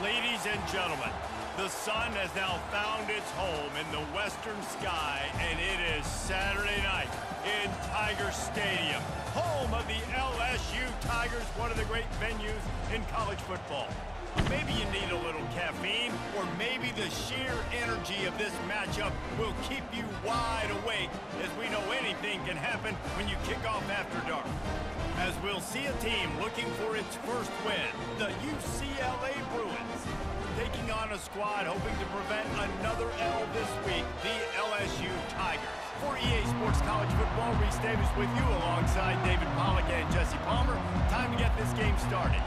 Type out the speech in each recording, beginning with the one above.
Ladies and gentlemen, the sun has now found its home in the western sky, and it is Saturday night in Tiger Stadium, home of the LSU Tigers, one of the great venues in college football. Maybe you need a little caffeine, or maybe the sheer energy of this matchup will keep you wide awake, as we know anything can happen when you kick off after dark. As we'll see a team looking for its first win, the UCLA Bruins, taking on a squad hoping to prevent another L this week, the LSU Tigers. For EA Sports College Football, Reese Davis with you alongside David Pollack and Jesse Palmer. Time to get this game started.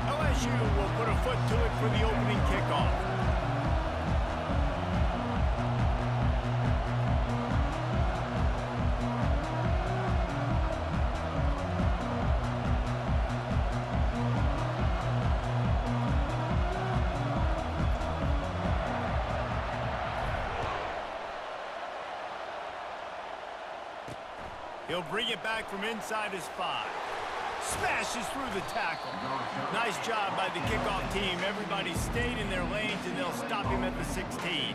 LSU will put a foot to it for the opening kickoff. He'll bring it back from inside his 5. Smashes through the tackle. Nice job by the kickoff team. Everybody stayed in their lanes, and they'll stop him at the 16.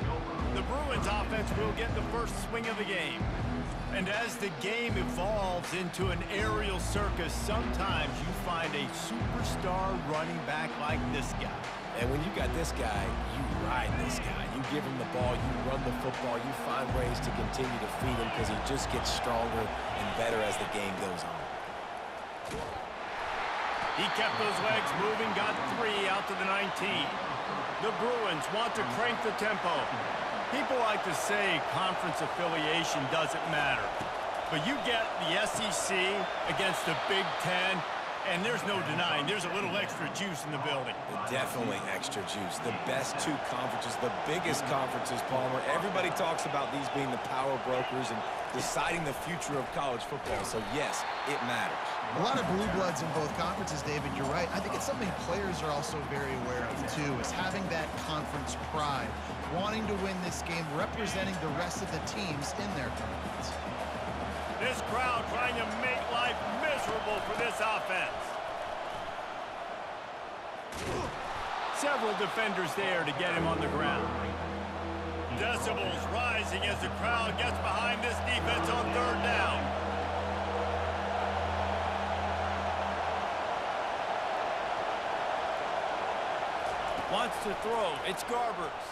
The Bruins offense will get the first swing of the game. And as the game evolves into an aerial circus, sometimes you find a superstar running back like this guy. And when you got this guy, you ride this guy. You give him the ball, you run the football, you find ways to continue to feed him because he just gets stronger and better as the game goes on. He kept those legs moving, got 3 out to the 19. The Bruins want to crank the tempo. People like to say conference affiliation doesn't matter. But you get the SEC against the Big Ten, and there's no denying there's a little extra juice in the building. Definitely extra juice. The best 2 conferences, the biggest conferences, Palmer. Everybody talks about these being the power brokers and deciding the future of college football. So, yes, it matters. A lot of blue bloods in both conferences, David. You're right. I think it's something players are also very aware of, too, is having that conference pride, wanting to win this game, representing the rest of the teams in their conference. This crowd trying to make life miserable for this offense. Several defenders there to get him on the ground. Decibels rising as the crowd gets behind this defense on 3rd down. Wants to throw. It's Garbers.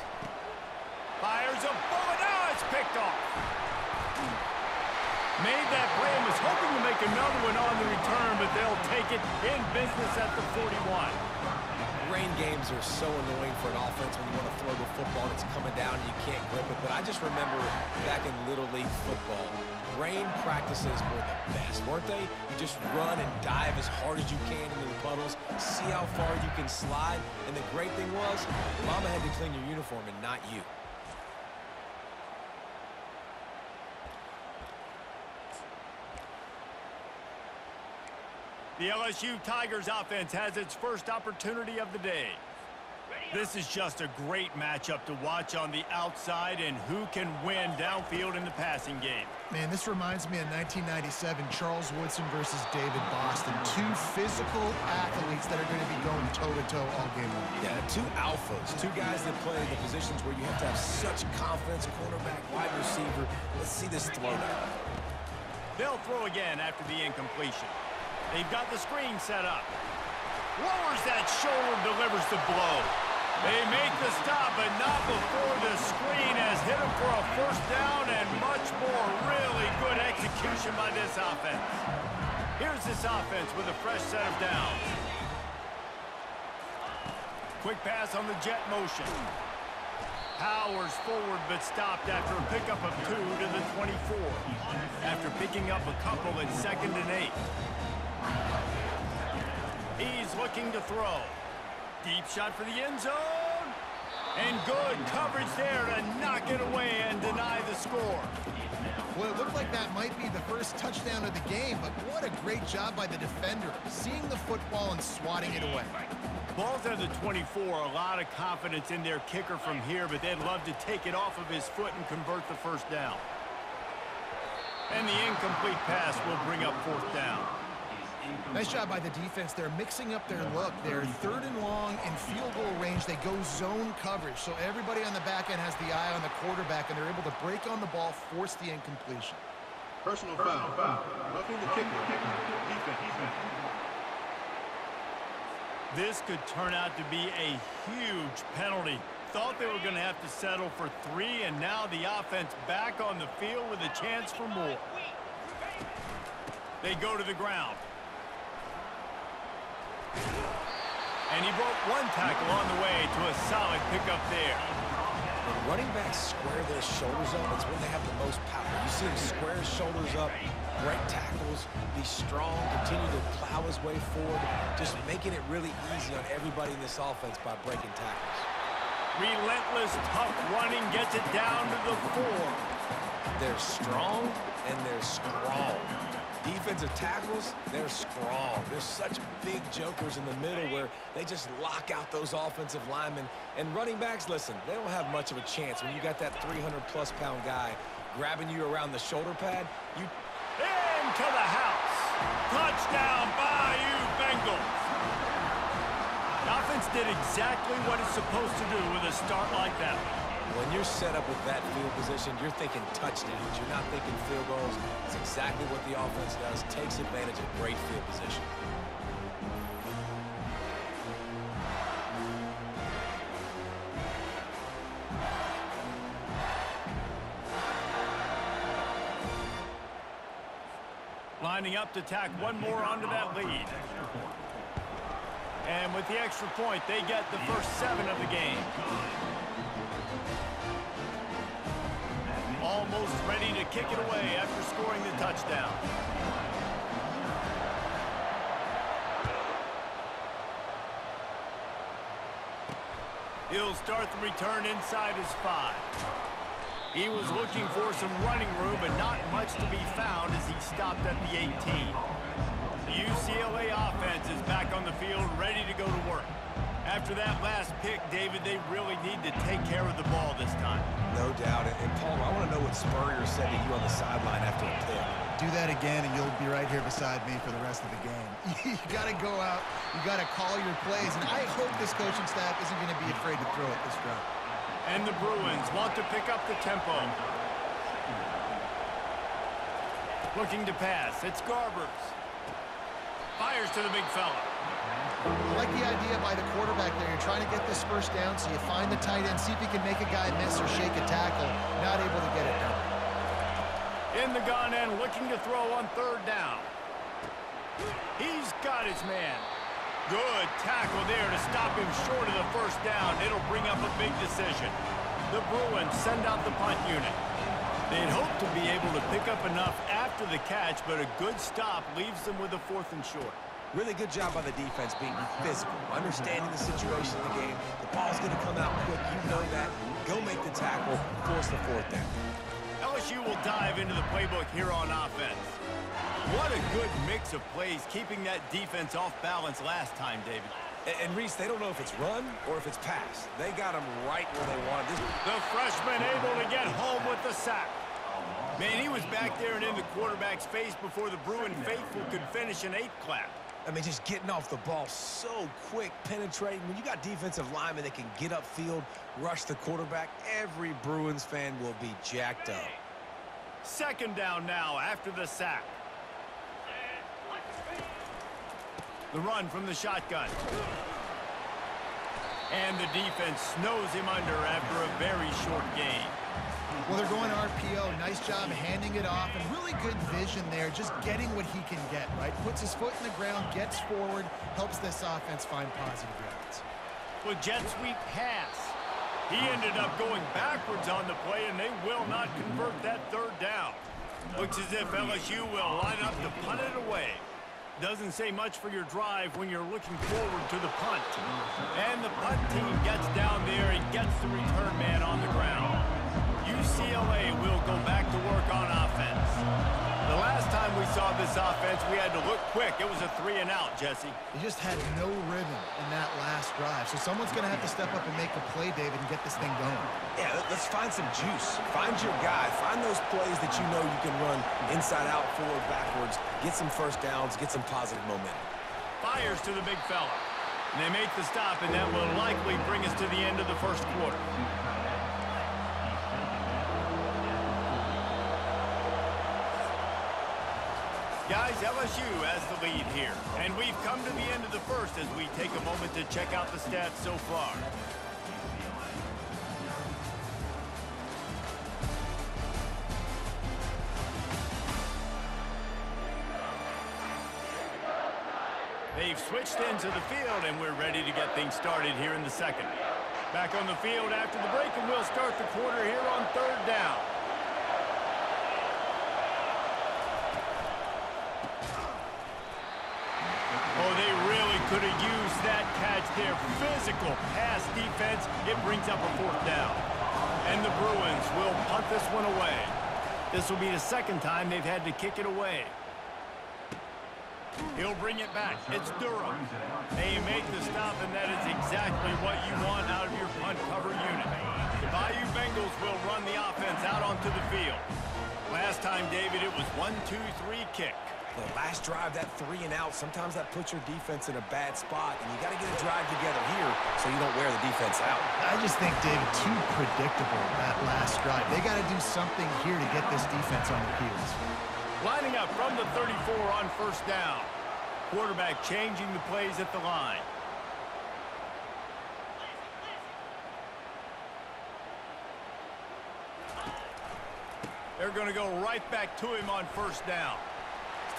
Fires a bullet. Oh, it's picked off. Made that play and was hoping to make another one on the return, but they'll take it in business at the 41. Rain games are so annoying for an offense when you want to throw the football and it's coming down and you can't grip it. But I just remember back in Little League football, rain practices were the best, weren't they? You just run and dive as hard as you can into the puddles, see how far you can slide. And the great thing was, Mama had to clean your uniform and not you. The LSU Tigers offense has its first opportunity of the day. This is just a great matchup to watch on the outside, and who can win downfield in the passing game. Man, this reminds me of 1997, Charles Woodson versus David Boston. 2 physical athletes that are going to be going toe-to-toe all game long. Yeah, 2 alphas, 2 guys that play the positions where you have to have such confidence, quarterback, wide receiver. Let's see this throwdown. They'll throw again after the incompletion. They've got the screen set up. Lowers that shoulder, delivers the blow. They make the stop, but not before the screen has hit him for a first down and much more. Really good execution by this offense. Here's this offense with a fresh set of downs. Quick pass on the jet motion. Powers forward, but stopped after a pickup of 2 to the 24. After picking up a couple at 2nd and 8. He's looking to throw. Deep shot for the end zone. And good coverage there to knock it away and deny the score. Well, it looked like that might be the first touchdown of the game, but what a great job by the defender, seeing the football and swatting it away. Ball's at the 24, a lot of confidence in their kicker from here, but they'd love to take it off of his foot and convert the first down. And the incomplete pass will bring up 4th down. Nice job by the defense. They're mixing up their look. They're 3rd and long in field goal range. They go zone coverage. So everybody on the back end has the eye on the quarterback, and they're able to break on the ball, force the incompletion. Personal foul. Roughing the kicker. Defense. This could turn out to be a huge penalty. Thought they were going to have to settle for 3, and now the offense back on the field with a chance for more. They go to the ground. And he broke 1 tackle on the way to a solid pickup there. When running backs square their shoulders up, it's when they have the most power. You see him square his shoulders up, break tackles, be strong, continue to plow his way forward, just making it really easy on everybody in this offense by breaking tackles. Relentless, tough running gets it down to the 4. They're strong and they're strong. Defensive tackles, they're strong. They're such big jokers in the middle where they just lock out those offensive linemen. And running backs, listen, they don't have much of a chance when you got that 300-plus pound guy grabbing you around the shoulder pad. You into the house. Touchdown, Bayou Bengals. The offense did exactly what it's supposed to do with a start like that. When you're set up with that field position, you're thinking touchdowns. You're not thinking field goals. It's exactly what the offense does. Takes advantage of great field position. Lining up to tack one more onto that lead. And with the extra point, they get the first 7 of the game. Almost ready to kick it away after scoring the touchdown. He'll start the return inside his 5. He was looking for some running room, but not much to be found as he stopped at the 18. The UCLA offense is back on the field, ready to go to work. After that last pick, David, they really need to take care of the ball this time. No doubt. And Paul, I want to know what Spurrier said to you on the sideline after a pick. Do that again, and you'll be right here beside me for the rest of the game. You got to go out. You got to call your plays. And I hope this coaching staff isn't going to be afraid to throw it this route. And the Bruins want to pick up the tempo. Looking to pass. It's Garbers. Fires to the big fella. I like the idea by the quarterback there. You're trying to get this first down, so you find the tight end, see if you can make a guy miss or shake a tackle. Not able to get it done. In the gun and looking to throw on 3rd down. He's got his man. Good tackle there to stop him short of the first down. It'll bring up a big decision. The Bruins send out the punt unit. They'd hope to be able to pick up enough after the catch, but a good stop leaves them with a 4th and short. Really good job by the defense being physical, understanding the situation in the game. The ball's going to come out quick. You know that. Go make the tackle, force the 4th down. LSU will dive into the playbook here on offense. What a good mix of plays, keeping that defense off balance last time, David. And Reese, they don't know if it's run or if it's pass. They got him right where they wanted. The freshman able to get home with the sack. Man, he was back there and in the quarterback's face before the Bruin faithful could finish an 8th clap. I mean, just getting off the ball so quick, penetrating. When you got defensive linemen that can get upfield, rush the quarterback, every Bruins fan will be jacked up. 2nd down now after the sack. The run from the shotgun. And the defense snows him under after a very short game. Well, they're going RPO. Nice job handing it off, and really good vision there, just getting what he can get, right? Puts his foot in the ground, gets forward, helps this offense find positive yards. With jet sweep pass. He ended up going backwards on the play, and they will not convert that 3rd down. Looks as if LSU will line up to punt it away. Doesn't say much for your drive when you're looking forward to the punt. And the punt team gets down there and gets the return man on the ground. UCLA will go back to work on offense. The last time we saw this offense, we had to look quick. It was a 3 and out, Jesse. He just had no rhythm in that last drive. So someone's going to have to step up and make a play, David, and get this thing going. Yeah, let's find some juice. Find your guy. Find those plays that you know you can run inside out, forward, backwards. Get some first downs. Get some positive momentum. Fires to the big fella. And they make the stop, and that will likely bring us to the end of the first quarter. Guys, LSU has the lead here. And we've come to the end of the first as we take a moment to check out the stats so far. They've switched into the field, and we're ready to get things started here in the second. Back on the field after the break, and we'll start the quarter here on 3rd down. Oh, they really could have used that catch there. Physical pass defense. It brings up a 4th down. And the Bruins will punt this one away. This will be the 2nd time they've had to kick it away. He'll bring it back. It's Durham. They make the stop, and that is exactly what you want out of your punt cover unit. The Bayou Bengals will run the offense out onto the field. Last time, David, it was 1-2-3 kick. The last drive, that 3 and out, sometimes that puts your defense in a bad spot, and you got to get a drive together here so you don't wear the defense out. I just think, David, too predictable that last drive. They got to do something here to get this defense on their heels. Lining up from the 34 on 1st down. Quarterback changing the plays at the line. They're going to go right back to him on 1st down.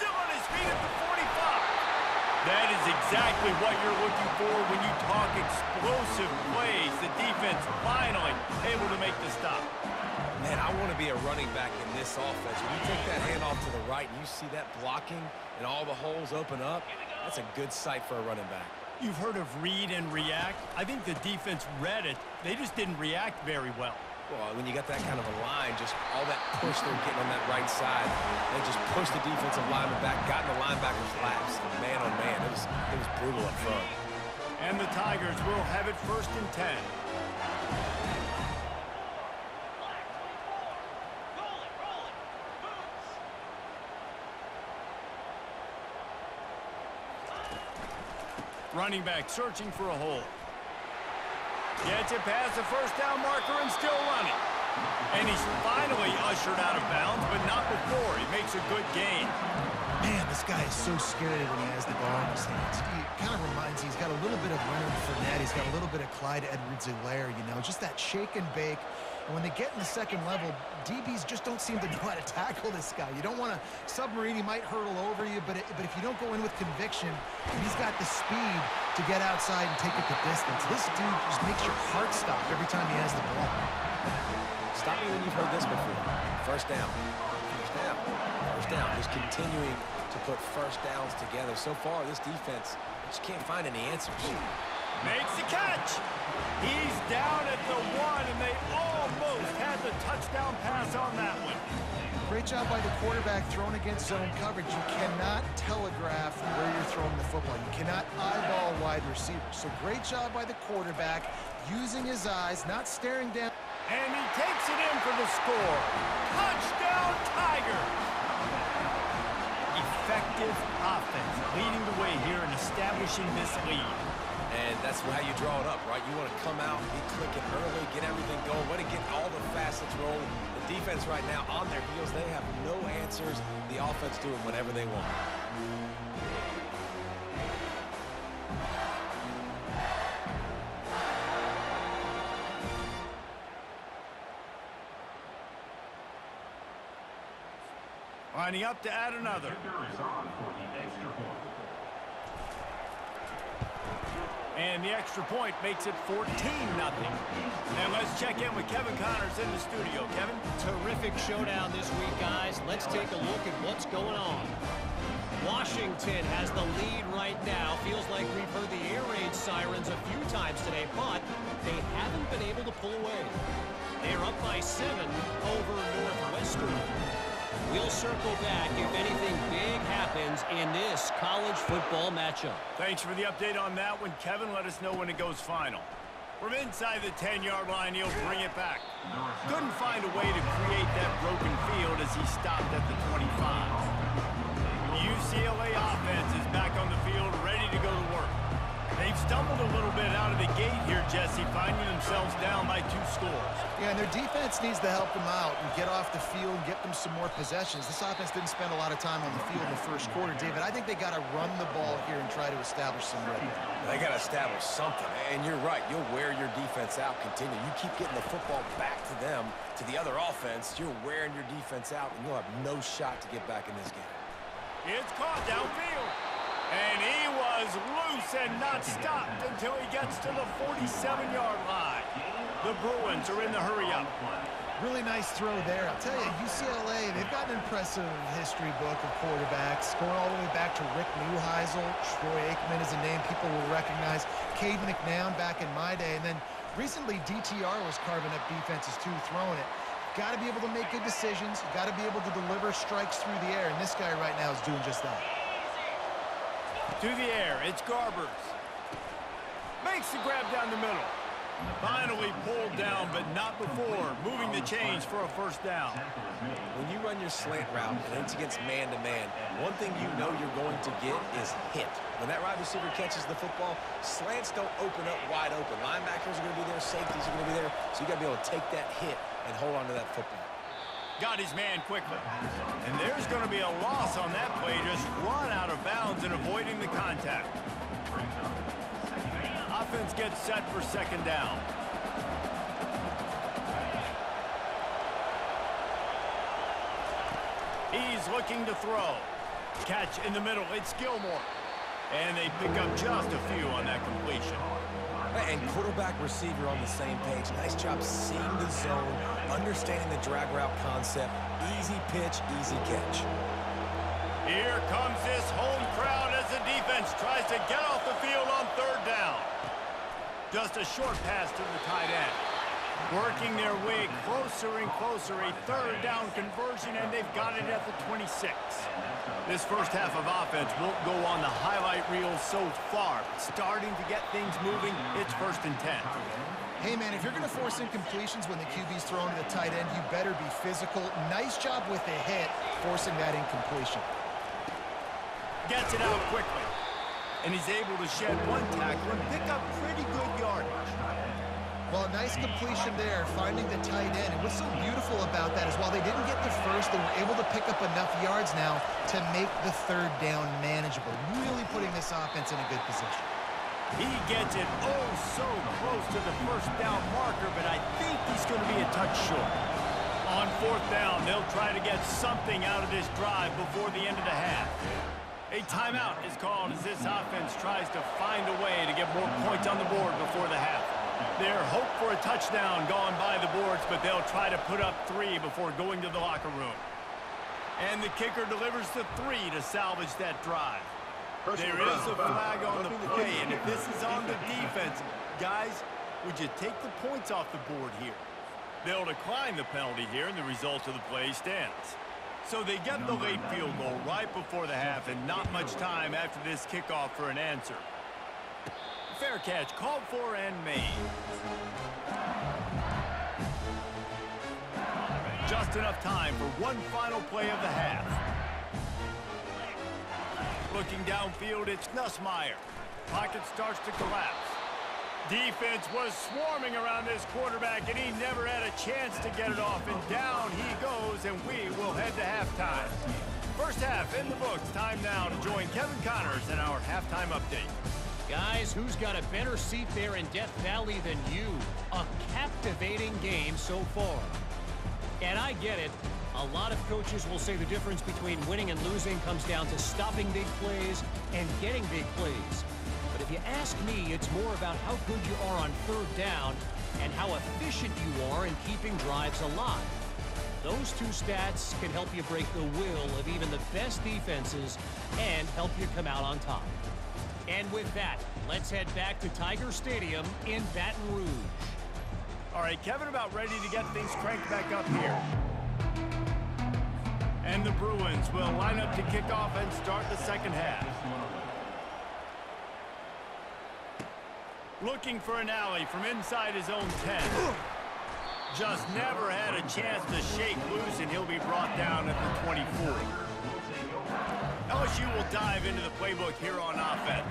Still on his feet at the 45. That is exactly what you're looking for when you talk explosive plays. The defense finally able to make the stop. Man, I want to be a running back in this offense. When you take that handoff to the right and you see that blocking and all the holes open up, that's a good sight for a running back. You've heard of read and react. I think the defense read it. They just didn't react very well. Well, when you got that kind of a line, just all that push they're getting on that right side, they just pushed the defensive lineman back, got in the linebacker's laps, and man on man, it was brutal up front. And the Tigers will have it 1st and 10. Running back searching for a hole. Gets it past the 1st down marker and still running. And he's finally ushered out of bounds, but not before. He makes a good gain. Man, this guy is so scary when he has the ball in his hands. He kind of reminds me, he's got a little bit of Leonard Fournette. He's got a little bit of Clyde Edwards-Helaire, you know, just that shake and bake. And when they get in the 2nd level, DBs just don't seem to know how to tackle this guy. You don't want to submarine. He might hurdle over you, but if you don't go in with conviction, he's got the speed to get outside and take it the distance. This dude just makes your heart stop every time he has the ball. Stop me when you've heard this before. 1st down. 1st down. 1st down. Just continuing to put 1st downs together. So far, this defense just can't find any answers. Makes the catch. He's down at the 1, and they almost had the touchdown pass on that one. Great job by the quarterback thrown against zone coverage. You cannot telegraph where you're throwing the football. You cannot eyeball wide receivers. So great job by the quarterback using his eyes, not staring down. And he takes it in for the score. Touchdown, Tigers! Effective offense leading the way here and establishing this lead. And that's how you draw it up, right? You want to come out, be clicking early, get everything going, want to get all the facets rolling. The defense right now on their heels, they have no answers. The offense doing whatever they want. Lining up to add another. And the extra point makes it 14-0. And let's check in with Kevin Connors in the studio. Kevin? Terrific showdown this week, guys. Let's take a look at what's going on. Washington has the lead right now. Feels like we've heard the air raid sirens a few times today, but they haven't been able to pull away. They're up by 7 over Northwestern. We'll circle back if anything big happens in this college football matchup. Thanks for the update on that one, Kevin. Let us know when it goes final. From inside the 10-yard line, he'll bring it back. Couldn't find a way to create that broken field as he stopped at the 25. The UCLA offense is back on the field, ready to go to work. They've stumbled a little bit out of the gate here, Jesse, finding themselves down by 2 scores. Yeah, and their defense needs to help them out and get off the field and get them some more possessions. This offense didn't spend a lot of time on the field in the first quarter, David. I think they got to run the ball here and try to establish some rhythm. They got to establish something, and you're right. You'll wear your defense out, continue. You keep getting the football back to them, to the other offense, you're wearing your defense out, and you'll have no shot to get back in this game. It's caught downfield. And he was loose and not stopped until he gets to the 47-yard line. The Bruins are in the hurry-up. Really nice throw there. I'll tell you, UCLA, they've got an impressive history book of quarterbacks, going all the way back to Rick Neuheisel. Troy Aikman is a name people will recognize. Cade McNown back in my day. And then recently, DTR was carving up defenses, too, throwing it. Got to be able to make good decisions. Got to be able to deliver strikes through the air. And this guy right now is doing just that. To the air, it's Garbers. Makes the grab down the middle. Finally pulled down, but not before. Moving the chains for a first down. When you run your slant route and it's against man-to-man, one thing you know you're going to get is hit. When that wide receiver catches the football, slants don't open up wide open. Linebackers are going to be there, safeties are going to be there, so you got to be able to take that hit and hold on to that football. Got his man quickly. And there's going to be a loss on that play. Just run out of bounds and avoiding the contact. Offense gets set for second down. He's looking to throw. Catch in the middle. It's Gilmore. And they pick up just a few on that completion. And quarterback receiver on the same page. Nice job seeing the zone, understanding the drag route concept. Easy pitch, easy catch. Here comes this home crowd as the defense tries to get off the field on third down. Just a short pass to the tight end. Working their way closer and closer. A third down conversion, and they've got it at the 26. This first half of offense won't go on the highlight reel so far. Starting to get things moving, it's 1st and 10. Hey, man, if you're going to force incompletions when the QB's throwing to the tight end, you better be physical. Nice job with the hit, forcing that incompletion. Gets it out quickly. And he's able to shed one tackle and pick up pretty good yardage. Well, nice completion there, finding the tight end. And what's so beautiful about that is while they didn't get the first, they were able to pick up enough yards now to make the third down manageable. Really putting this offense in a good position. He gets it oh so close to the first down marker, but I think he's going to be a touch short. On 4th down, they'll try to get something out of this drive before the end of the half. A timeout is called as this offense tries to find a way to get more points on the board before the half. Their hope for a touchdown gone by the boards, but they'll try to put up 3 before going to the locker room. And the kicker delivers the 3 to salvage that drive. There is a flag on the play, and if this is on the defense, guys, would you take the points off the board here? They'll decline the penalty here, and the result of the play stands. So they get the late field goal right before the half, and not much time after this kickoff for an answer. Fair catch called for and made. Just enough time for one final play of the half. Looking downfield, it's Nussmeier. Pocket starts to collapse. Defense was swarming around this quarterback, and he never had a chance to get it off. And down he goes, and we will head to halftime. First half in the books. Time now to join Kevin Connors in our halftime update. Guys, who's got a better seat there in Death Valley than you? A captivating game so far. And I get it. A lot of coaches will say the difference between winning and losing comes down to stopping big plays and getting big plays. But if you ask me, it's more about how good you are on third down and how efficient you are in keeping drives alive. Those two stats can help you break the will of even the best defenses and help you come out on top. And with that, let's head back to Tiger Stadium in Baton Rouge. All right, Kevin, about ready to get things cranked back up here. And the Bruins will line up to kick off and start the second half. Looking for an alley from inside his own 10. Just never had a chance to shake loose, and he'll be brought down at the 24. LSU will dive into the playbook here on offense.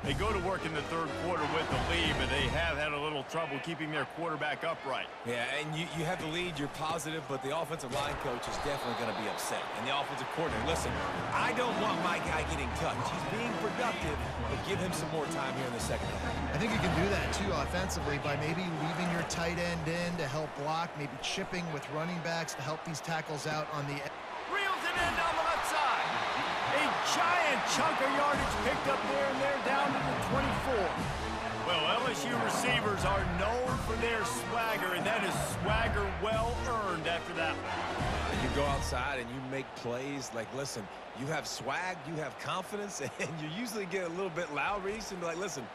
They go to work in the third quarter with the lead, but they have had a little trouble keeping their quarterback upright. Yeah, and you have the lead, you're positive, but the offensive line coach is definitely going to be upset. And the offensive coordinator, listen, I don't want my guy getting touched. He's being productive, but give him some more time here in the second half. I think you can do that, too, offensively, by maybe leaving your tight end in to help block, maybe chipping with running backs to help these tackles out on the edge. Reels it in down the left side. A giant chunk of yardage picked up there, and they're down to the 24. Well, LSU receivers are known for their swagger, and that is swagger well earned after that one. You go outside and you make plays. Like, listen, you have swag, you have confidence, and you usually get a little bit loud, Reese, and be like, listen,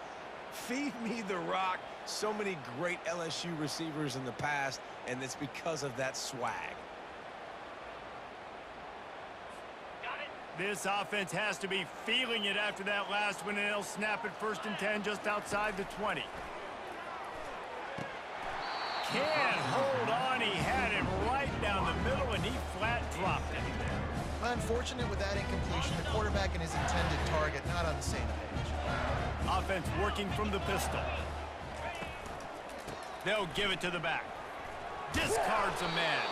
feed me the rock. So many great LSU receivers in the past, and it's because of that swag. This offense has to be feeling it after that last one, and they'll snap it 1st and 10 just outside the 20. Can't hold on. He had it right down the middle, and he flat dropped it. Unfortunate with that incompletion. The quarterback and his intended target not on the same page. Offense working from the pistol. They'll give it to the back. Discards a man.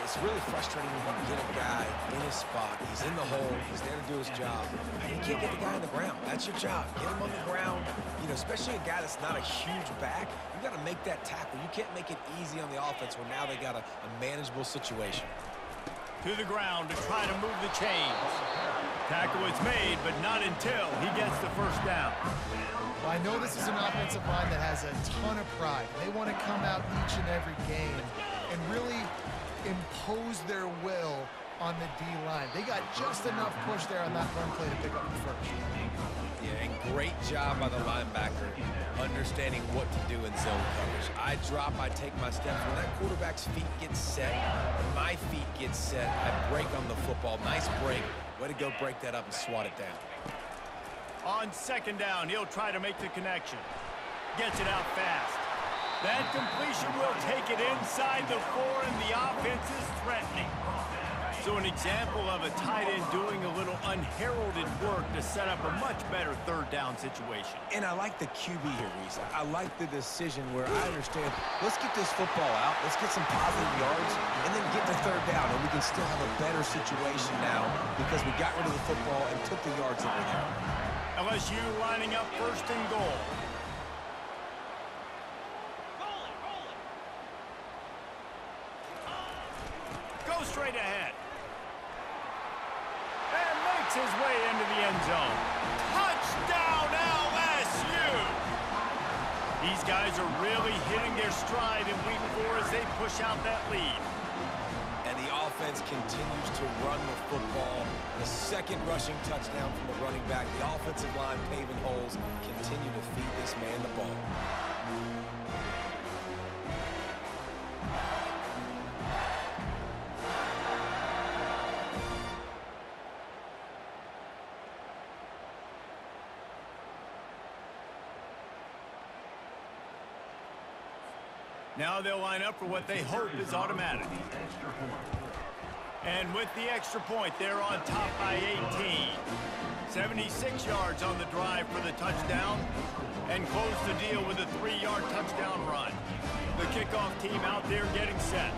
It's really frustrating when you get a guy in his spot. He's in the hole. He's there to do his job. And you can't get the guy on the ground. That's your job. Get him on the ground. You know, especially a guy that's not a huge back. You got to make that tackle. You can't make it easy on the offense where now they got a manageable situation. To the ground to try to move the chains. Tackle is made, but not until he gets the first down. Well, I know this is an offensive line that has a ton of pride. They want to come out each and every game and really impose their will on the D-line. They got just enough push there on that run play to pick up the first. Yeah, and great job by the linebacker understanding what to do in zone coverage. I drop, I take my steps. When that quarterback's feet get set, my feet get set, I break on the football. Nice break. Way to go break that up and swat it down. On 2nd down, he'll try to make the connection. Gets it out fast. That completion will take it inside the 4, and the offense is threatening. So an example of a tight end doing a little unheralded work to set up a much better 3rd down situation. And I like the QB here, Reese. I like the decision where I understand, let's get this football out, let's get some positive yards, and then get to 3rd down, and we can still have a better situation now because we got rid of the football and took the yards that were there. LSU lining up 1st and goal. Go straight ahead. And makes his way into the end zone. Touchdown, LSU! These guys are really hitting their stride in week 4 as they push out that lead. And the offense continues to run the football. The 2nd rushing touchdown from the running back. The offensive line paving holes. Continue to feed this man the ball. Now they'll line up for what they hope is automatic. And with the extra point, they're on top by 18. 76 yards on the drive for the touchdown, and close the deal with a 3-yard touchdown run. The kickoff team out there getting set.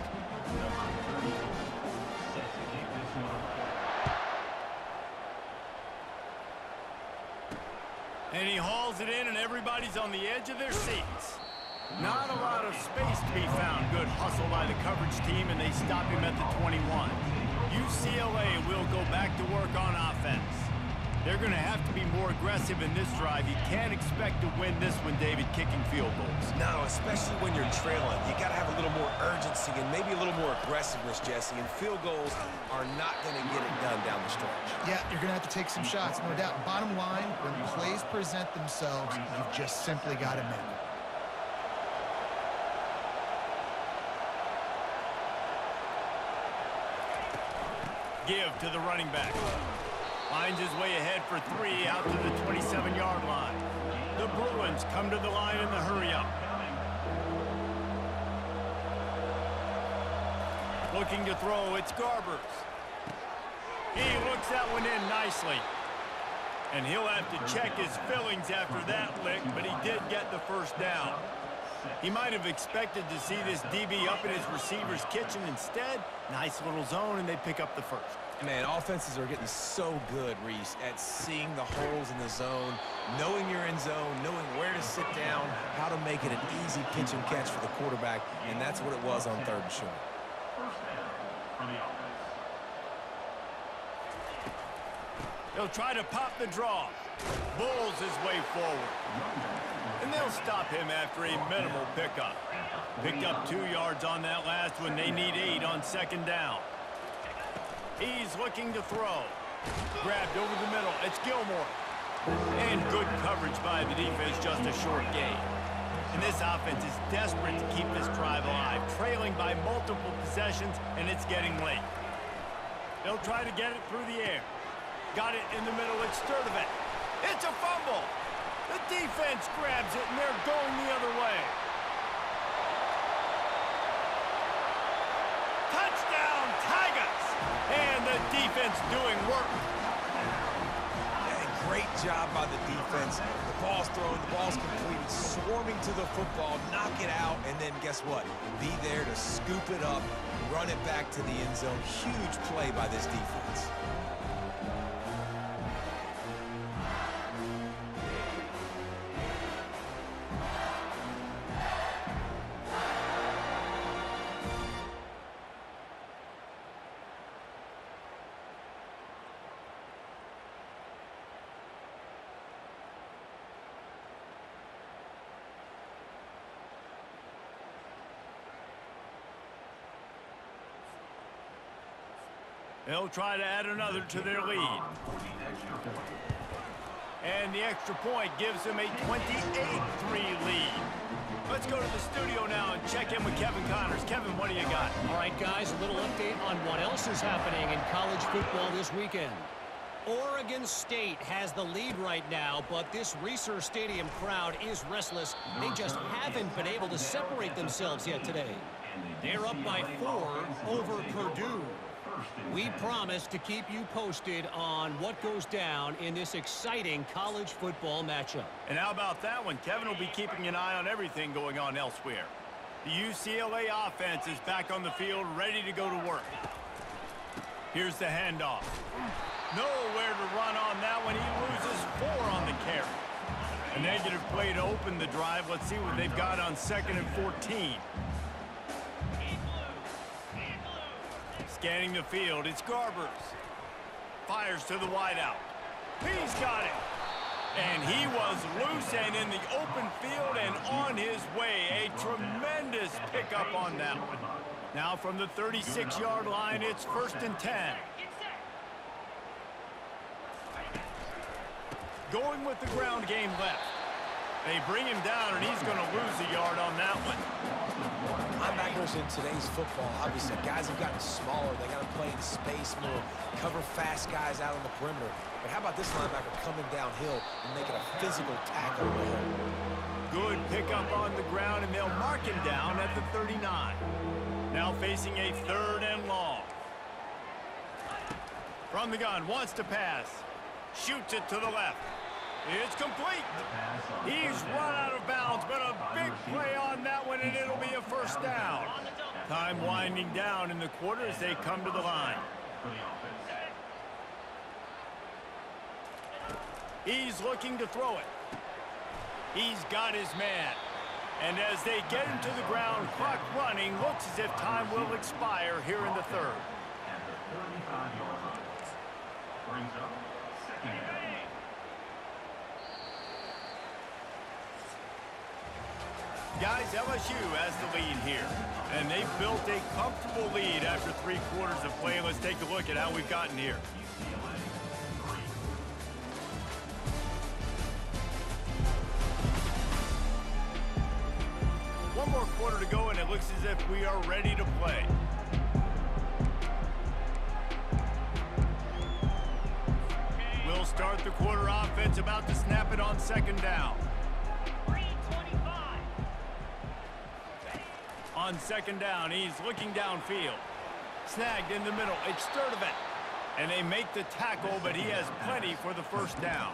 And he hauls it in, and everybody's on the edge of their seats. Not a lot of space to be found. Good hustle by the coverage team, and they stop him at the 21. UCLA will go back to work on offense. They're going to have to be more aggressive in this drive. You can't expect to win this one, David, kicking field goals. No, especially when you're trailing. You got to have a little more urgency and maybe a little more aggressiveness, Jesse. And field goals are not going to get it done down the stretch. Yeah, you're going to have to take some shots, no doubt. Bottom line, when plays present themselves, you've just simply got to make them. Give to the running back. Finds his way ahead for 3 out to the 27-yard line. The Bruins come to the line in the hurry-up. Looking to throw, it's Garbers. He looks that one in nicely. And he'll have to check his fillings after that lick, but he did get the first down. He might have expected to see this DB up in his receiver's kitchen. Instead, nice little zone, and they pick up the first. Man, offenses are getting so good, Reese, at seeing the holes in the zone, knowing you're in zone, knowing where to sit down, how to make it an easy pitch and catch for the quarterback, and that's what it was on 3rd and short. He'll try to pop the draw. Bulls his way forward. And they'll stop him after a minimal pickup. Picked up 2 yards on that last one. They need 8 on 2nd down. He's looking to throw. Grabbed over the middle. It's Gilmore. And good coverage by the defense, just a short gain. And this offense is desperate to keep this drive alive, trailing by multiple possessions, and it's getting late. They'll try to get it through the air. Got it in the middle. It's Sturdivant. It's a fumble. The defense grabs it, and they're going the other way. Touchdown, Tigers! And the defense doing work. Yeah, great job by the defense. The ball's thrown, the ball's completed, swarming to the football, knock it out, and then guess what? Be there to scoop it up, run it back to the end zone. Huge play by this defense. They'll try to add another to their lead. And the extra point gives them a 28-3 lead. Let's go to the studio now and check in with Kevin Connors. Kevin, what do you got? All right, guys, a little update on what else is happening in college football this weekend. Oregon State has the lead right now, but this Reser Stadium crowd is restless. They just haven't been able to separate themselves yet today. They're up by 4 over Purdue. We promise to keep you posted on what goes down in this exciting college football matchup. And how about that one? Kevin will be keeping an eye on everything going on elsewhere. The UCLA offense is back on the field, ready to go to work. Here's the handoff. Nowhere to run on that one. He loses 4 on the carry. A negative play to open the drive. Let's see what they've got on 2nd and 14. Scanning the field, it's Garbers. Fires to the wideout. He's got it. And he was loose and in the open field and on his way. A tremendous pickup on that one. Now from the 36-yard line, it's 1st and 10. Going with the ground game left. They bring him down, and he's going to lose a yard on that one. Linebackers in today's football, obviously, guys have gotten smaller. They got to play in space more, cover fast guys out on the perimeter. But how about this linebacker coming downhill and making a physical tackle? Good pickup on the ground, and they'll mark him down at the 39. Now facing a 3rd and long. From the gun, wants to pass. Shoots it to the left. It's complete. He's run out of bounds, but a big play on that one, and it'll be a 1st down. Time winding down in the quarter as they come to the line. He's looking to throw it. He's got his man. And as they get him to the ground, clock running, looks as if time will expire here in the 3rd. Guys, LSU has the lead here, and they've built a comfortable lead after 3 quarters of play. Let's take a look at how we've gotten here. One more quarter to go, and it looks as if we are ready to play. start the quarter offense, about to snap it on second down. On second down, he's looking downfield. Snagged in the middle. It's Sturdivant. And they make the tackle, but he has plenty for the first down.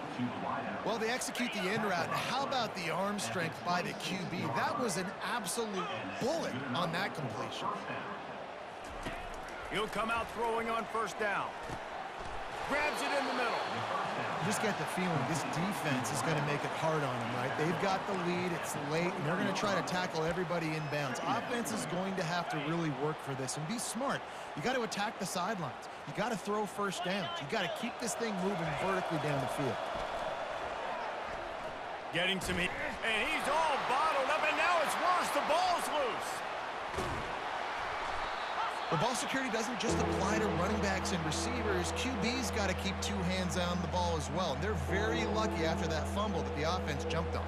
Well, they execute the in route. And how about the arm strength by the QB? That was an absolute bullet on that completion. He'll come out throwing on first down. Grabs it in the middle. You just get the feeling this defense is going to make it hard on them, right? They've got the lead. It's late, and they're going to try to tackle everybody inbounds. Offense is going to have to really work for this and be smart. You got to attack the sidelines. You got to throw first downs. You got to keep this thing moving vertically down the field. Getting some heat, and he's all bottled up, and now it's worse. The ball's loose. The ball security doesn't just apply to running backs and receivers. QB's got to keep two hands on the ball as well. And they're very lucky after that fumble that the offense jumped on.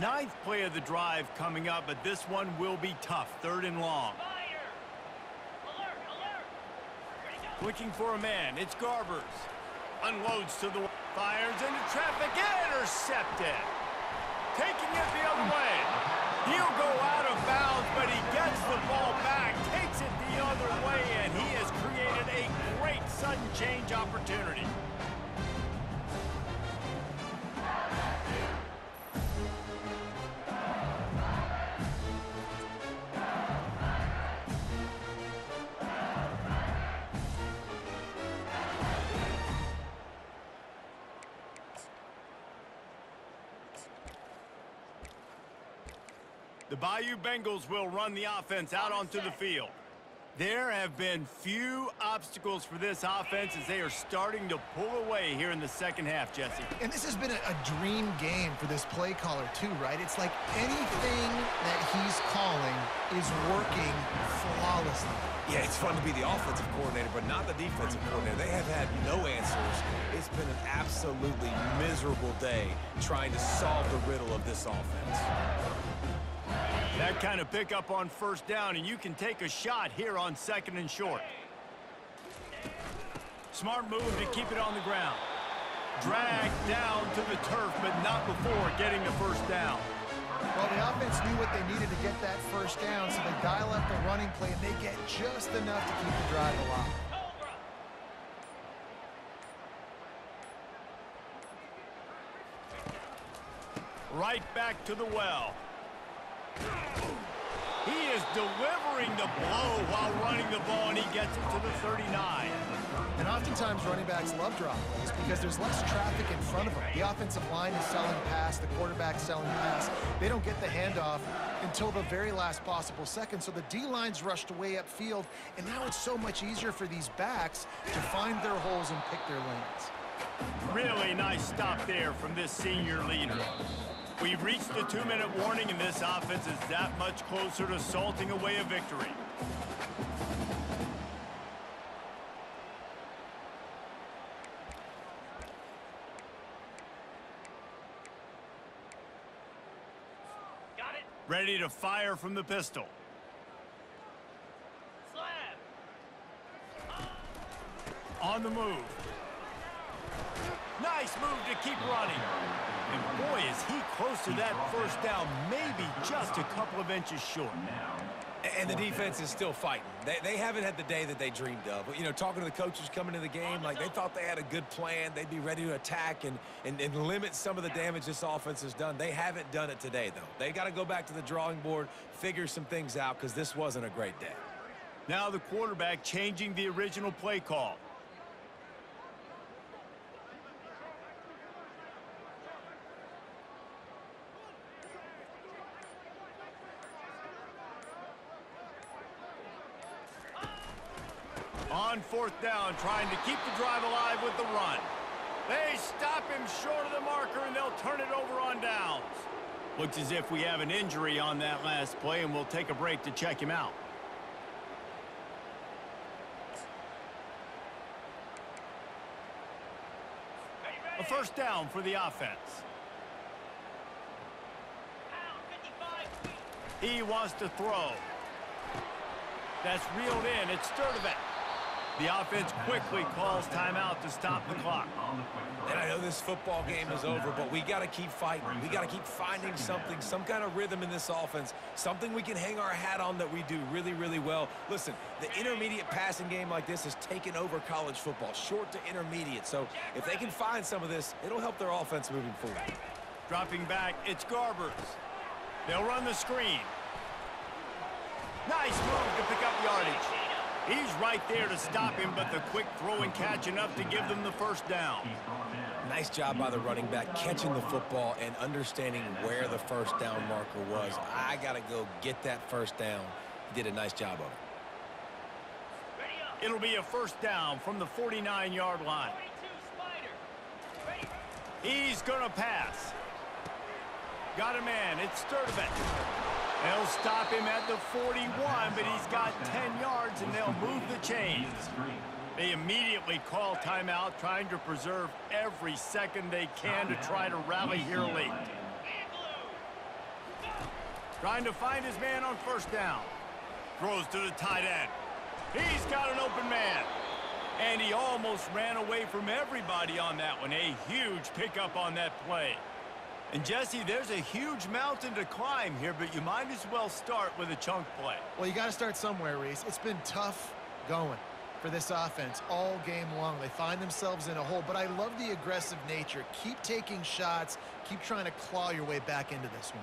Ninth play of the drive coming up, but this one will be tough. Third and long. Looking for a man. It's Garbers. Unloads to the fires into traffic. Intercepted. Taking it the other way. He'll go out of bounds, but he gets the ball back. Takes it the other way, and he has created a great sudden change opportunity. The Bayou Bengals will run the offense out onto the field. There have been few obstacles for this offense as they are starting to pull away here in the second half, Jesse. And this has been a dream game for this play caller too, right? It's like anything that he's calling is working flawlessly. Yeah, it's fun to be the offensive coordinator, but not the defensive coordinator. They have had no answers. It's been an absolutely miserable day trying to solve the riddle of this offense. That kind of pickup on first down, and you can take a shot here on second and short. Smart move to keep it on the ground. Dragged down to the turf, but not before getting the first down. Well, the offense knew what they needed to get that first down, so they dial up the running play, and they get just enough to keep the drive alive. Right back to the well. He is delivering the blow while running the ball, and he gets it to the 39. And oftentimes running backs love drop plays because there's less traffic in front of them. The offensive line is selling pass, the quarterback's selling pass. They don't get the handoff until the very last possible second, so the D-line's rushed way upfield, and now it's so much easier for these backs to find their holes and pick their lanes. Really nice stop there from this senior leader. We've reached the 2-minute warning, and this offense is that much closer to salting away a victory. Got it. Ready to fire from the pistol. Slab. On the move. Nice move to keep running. And boy, is he close to that first down, maybe just a couple of inches short. And the defense is still fighting. They haven't had the day that they dreamed of. You know, talking to the coaches coming into the game, like they thought they had a good plan. They'd be ready to attack and limit some of the damage this offense has done. They haven't done it today, though. They got to go back to the drawing board, figure some things out, because this wasn't a great day. Now the quarterback changing the original play call. On fourth down, trying to keep the drive alive with the run. They stop him short of the marker, and they'll turn it over on downs. Looks as if we have an injury on that last play, and we'll take a break to check him out. A first down for the offense. He wants to throw. That's reeled in. It's Sturdivant. The offense quickly calls timeout to stop the clock. And I know this football game is over, but we got to keep fighting. We got to keep finding something, some kind of rhythm in this offense, something we can hang our hat on that we do really, really well. Listen, the intermediate passing game like this has taken over college football, short to intermediate. So if they can find some of this, it'll help their offense moving forward. Dropping back, it's Garbers. They'll run the screen. Nice move to pick up yardage. He's right there to stop him, but the quick throw and catch enough to give them the first down. Nice job by the running back catching the football and understanding where the first down marker was. I got to go get that first down. He did a nice job of it. It'll be a first down from the 49-yard line. He's going to pass. Got a man. It's Sturdivant. They'll stop him at the 41, but he's got 10 yards, and they'll move the chains. They immediately call timeout, trying to preserve every second they can to try to rally here late. Trying to find his man on first down. Throws to the tight end. He's got an open man. And he almost ran away from everybody on that one. A huge pickup on that play. And, Jesse, there's a huge mountain to climb here, but you might as well start with a chunk play. Well, you got to start somewhere, Reese. It's been tough going for this offense all game long. They find themselves in a hole, but I love the aggressive nature. Keep taking shots. Keep trying to claw your way back into this one.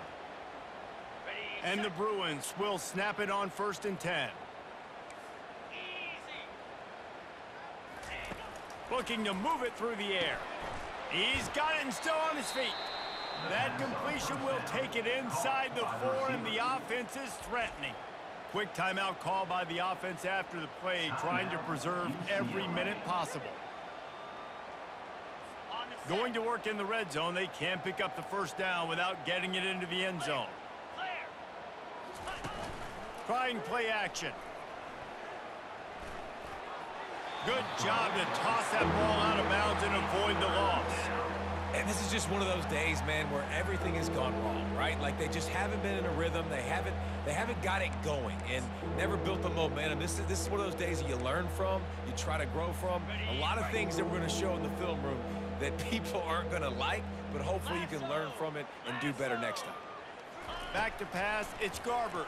And the Bruins will snap it on 1st and 10. Looking to move it through the air. He's got it and still on his feet. That completion will take it inside the 4, and the offense is threatening. Quick timeout call by the offense after the play, trying to preserve every minute possible. Going to work in the red zone, they can't pick up the first down without getting it into the end zone. Trying play action. Good job to toss that ball out of bounds and avoid the loss. And this is just one of those days, man, where everything has gone wrong, right? Like they just haven't been in a rhythm. They haven't got it going and never built the momentum. This is one of those days that you learn from, you try to grow from. A lot of things that we're going to show in the film room that people aren't going to like, but hopefully you can learn from it and do better next time. Back to pass, it's Garbers.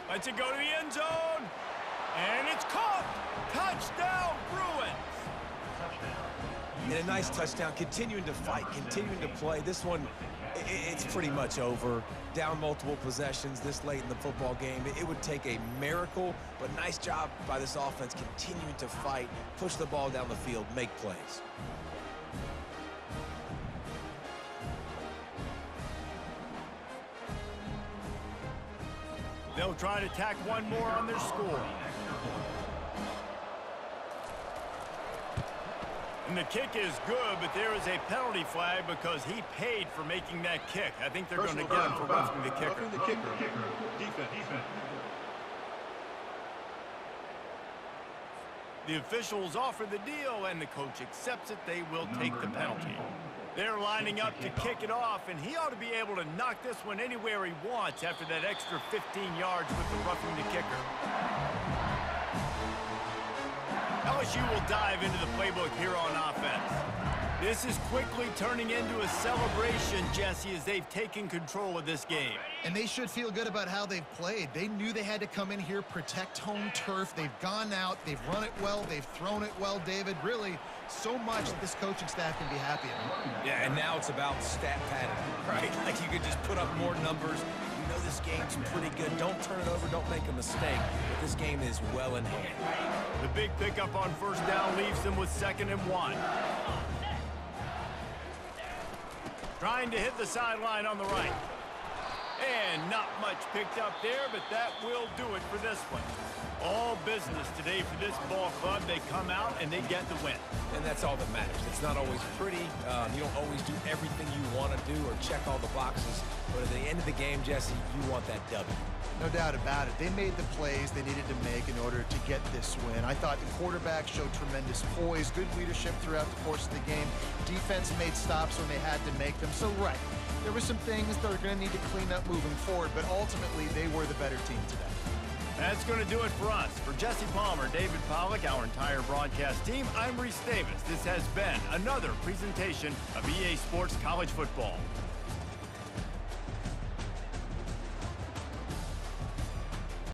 Lets it go to the end zone. And it's caught. Touchdown, Bruins. And a nice touchdown, continuing to fight, continuing to play. This one, it's pretty much over. Down multiple possessions this late in the football game. It would take a miracle, but nice job by this offense continuing to fight, push the ball down the field, make plays. They'll try to tack one more on their score. And the kick is good, but there is a penalty flag because he paid for making that kick. I think they're going to get him for roughing the kicker. Roughing the kicker. Defense. The officials offer the deal, and the coach accepts it. They will take the penalty. They're lining up to kick it off, and he ought to be able to knock this one anywhere he wants after that extra 15 yards with the roughing the kicker. LSU will dive into the playbook here on offense. This is quickly turning into a celebration, Jesse, as they've taken control of this game. And they should feel good about how they've played. They knew they had to come in here, protect home turf. They've gone out, they've run it well, they've thrown it well, David. Really, so much that this coaching staff can be happy about. Yeah, and now it's about stat padding, right? Like you could just put up more numbers. You know this game's pretty good. Don't turn it over, don't make a mistake. But this game is well in hand. The big pickup on first down leaves them with 2nd and 1. Trying to hit the sideline on the right. And not much picked up there, but that will do it for this one. All business today for this ball club. They come out and they get the win. And that's all that matters. It's not always pretty. You don't always do everything you want to do or check all the boxes. But at the end of the game, Jesse, you want that W. No doubt about it. They made the plays they needed to make in order to get this win. I thought the quarterback showed tremendous poise, good leadership throughout the course of the game. Defense made stops when they had to make them. So, right, there were some things that are going to need to clean up moving forward, but ultimately they were the better team today. That's going to do it for us. For Jesse Palmer, David Pollack, our entire broadcast team, I'm Reese Davis. This has been another presentation of EA Sports College Football.